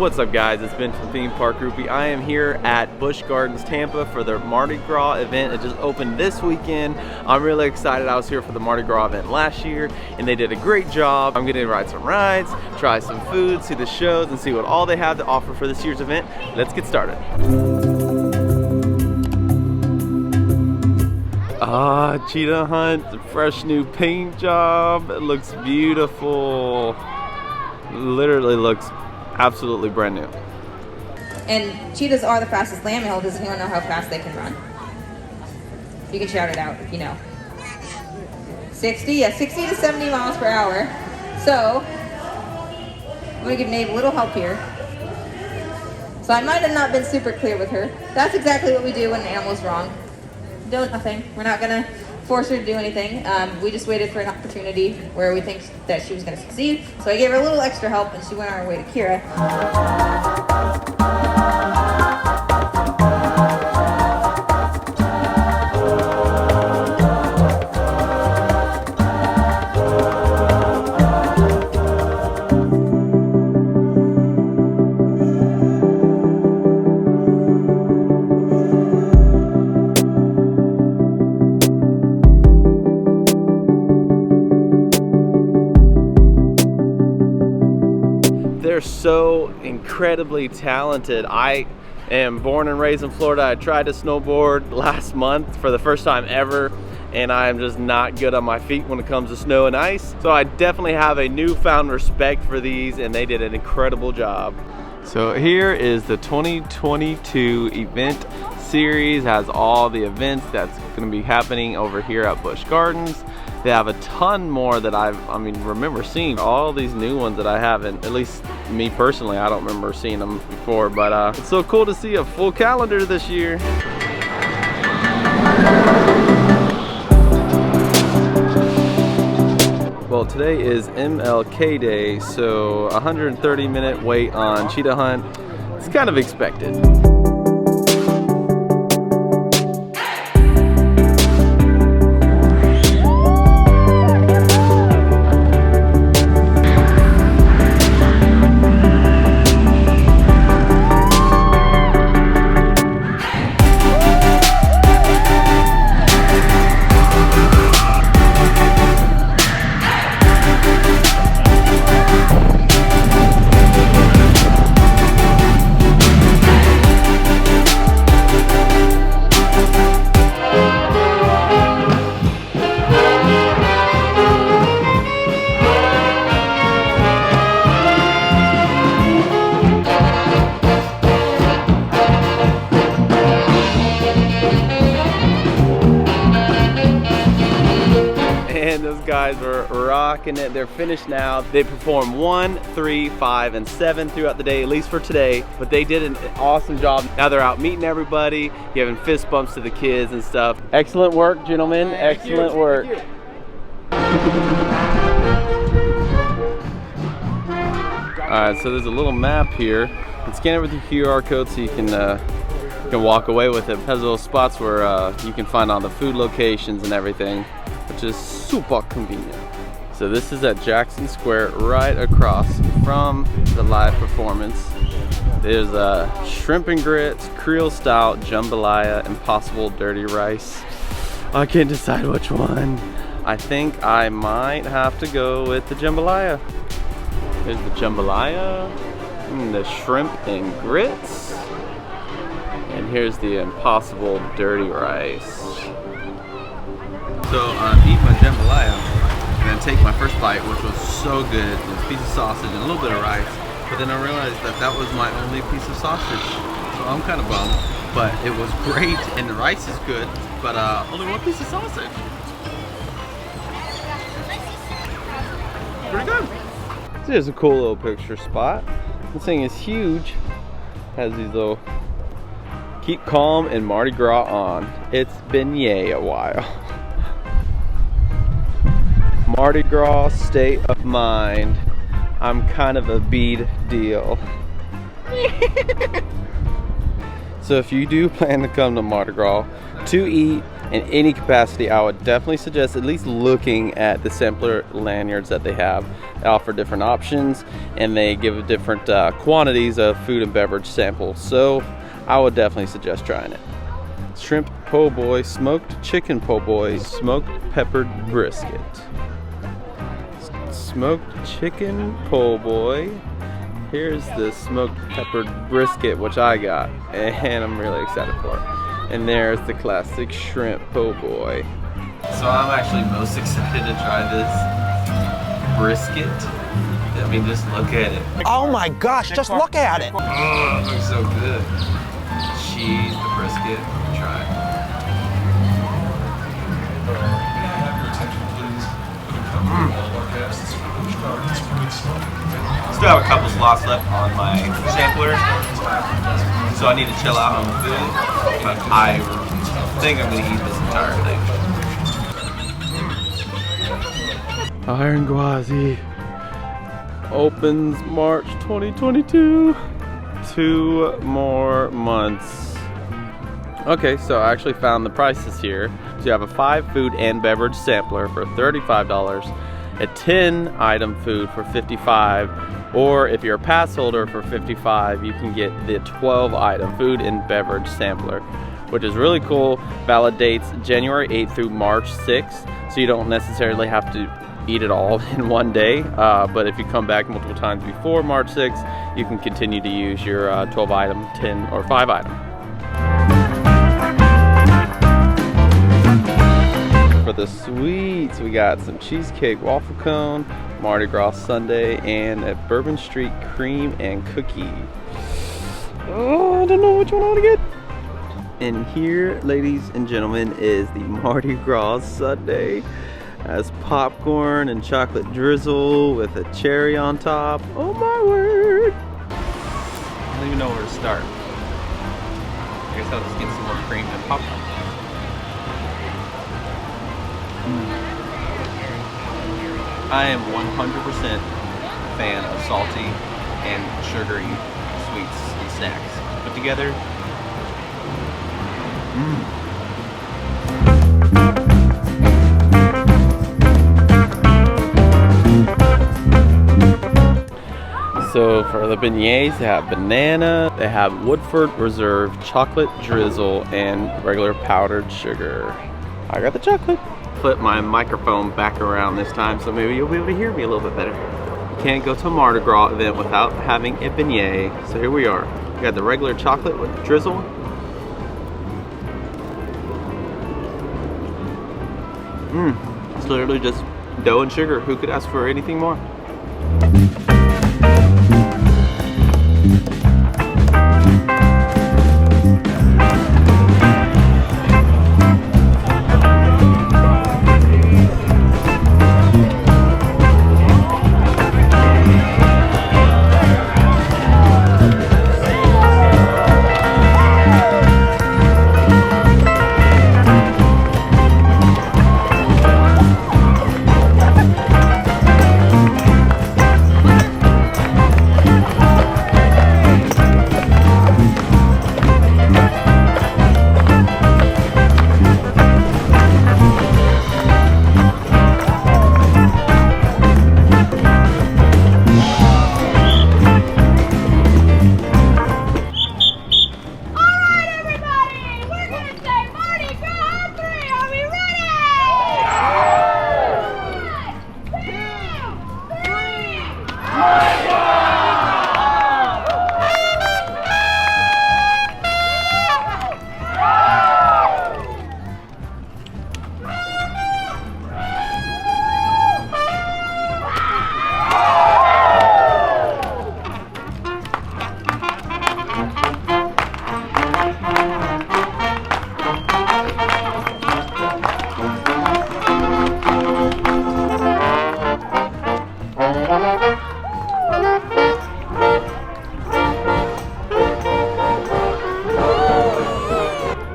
What's up guys, it's Ben from Theme Park Groupie. I am here at Busch Gardens, Tampa for the Mardi Gras event. It just opened this weekend. I'm really excited. I was here for the Mardi Gras event last year and they did a great job. I'm gonna ride some rides, try some food, see the shows, and see what all they have to offer for this year's event. Let's get started. Cheetah Hunt, fresh new paint job. It looks beautiful. Literally looks absolutely brand new. And cheetahs are the fastest lamb hill. Does anyone know how fast they can run? You can shout it out if you know. 60? Yeah, 60 to 70 miles per hour. So, I'm gonna give Nate a little help here. So I might have not been super clear with her. That's exactly what we do when an animal's wrong. Do nothing. We're not gonna force her to do anything. We just waited for an opportunity where we think that she was going to succeed. So I gave her a little extra help and she went on her way to Kira. They're so incredibly talented. I am born and raised in Florida. I tried to snowboard last month for the first time ever, and I'm just not good on my feet when it comes to snow and ice. So I definitely have a newfound respect for these, and they did an incredible job. So here is the 2022 event series. Has all the events that's going to be happening over here at Busch Gardens. They have a ton more that I remember seeing. All these new ones that I haven't, at least me personally, I don't remember seeing them before, but it's so cool to see a full calendar this year. Well, today is MLK Day, so 130-minute wait on Cheetah Hunt. It's kind of expected. And those guys were rocking it. They're finished now. They performed 1, 3, 5, and 7 throughout the day, at least for today. But they did an awesome job. Now they're out meeting everybody, giving fist bumps to the kids and stuff. Excellent work, gentlemen. Excellent work. Alright, so there's a little map here. And scan it with your QR code so you can walk away with it. It has little spots where you can find all the food locations and everything, which is super convenient. So this is at Jackson Square, right across from the live performance. There's shrimp and grits, Creole style, jambalaya, impossible dirty rice. I can't decide which one. I think I might have to go with the jambalaya. There's the jambalaya, and the shrimp and grits, and here's the impossible dirty rice. So I'm eating my jambalaya and then take my first bite, which was so good. There's a piece of sausage and a little bit of rice, but then I realized that that was my only piece of sausage. So I'm kind of bummed, but it was great and the rice is good, but only one piece of sausage. Pretty good. So here's a cool little picture spot. This thing is huge. Has these little keep calm and Mardi Gras on. It's been a while. Mardi Gras state of mind. I'm kind of a bead deal. So if you do plan to come to Mardi Gras to eat in any capacity, I would definitely suggest at least looking at the sampler lanyards that they have. They offer different options and they give different quantities of food and beverage samples. So I would definitely suggest trying it. Shrimp po' boy, smoked chicken po' boy, smoked peppered brisket. Smoked chicken po' boy. Here's the smoked peppered brisket, which I got, and I'm really excited for it. And there's the classic shrimp po' boy. So I'm actually most excited to try this brisket. I mean, just look at it. Oh my gosh, just look at it. Oh, it looks so good. Cheese, the brisket, try it. Still have a couple slots left on my sampler, so I need to chill out on the food, but I think I'm going to eat this entire thing. Iron Gwazi opens March 2022. 2 more months. Okay, so I actually found the prices here. So you have a 5 food and beverage sampler for $35, a 10 item food for $55, or if you're a pass holder for $55, you can get the 12 item food and beverage sampler, which is really cool. Valid dates January 8th through March 6th, so you don't necessarily have to eat it all in one day, but if you come back multiple times before March 6th, you can continue to use your 12 item, 10 or 5 item. For the sweets, we got some cheesecake waffle cone, Mardi Gras sundae, and a Bourbon Street cream and cookie. Oh, I don't know which one I want to get. And here, ladies and gentlemen, is the Mardi Gras sundae. Has popcorn and chocolate drizzle with a cherry on top. Oh my word! I don't even know where to start. I guess I'll just get some more cream and popcorn. I am 100% fan of salty and sugary sweets and snacks put together. So for the beignets, they have banana, they have Woodford Reserve chocolate drizzle, and regular powdered sugar. I got the chocolate. Flip my microphone back around this time so maybe you'll be able to hear me a little bit better. You can't go to a Mardi Gras event without having a beignet. So here we are. We got the regular chocolate with drizzle. It's literally just dough and sugar. Who could ask for anything more?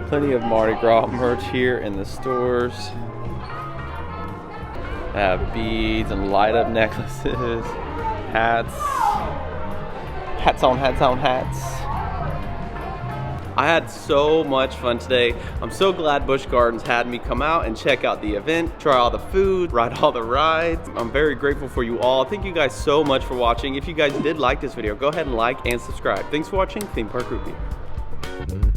Plenty of Mardi Gras merch here in the stores. Have beads and light up necklaces, hats, hats on hats. I had so much fun today. I'm so glad Busch Gardens had me come out and check out the event, try all the food, ride all the rides. I'm very grateful for you all. Thank you guys so much for watching. If you guys did like this video, go ahead and like and subscribe. Thanks for watching Theme Park Groupie.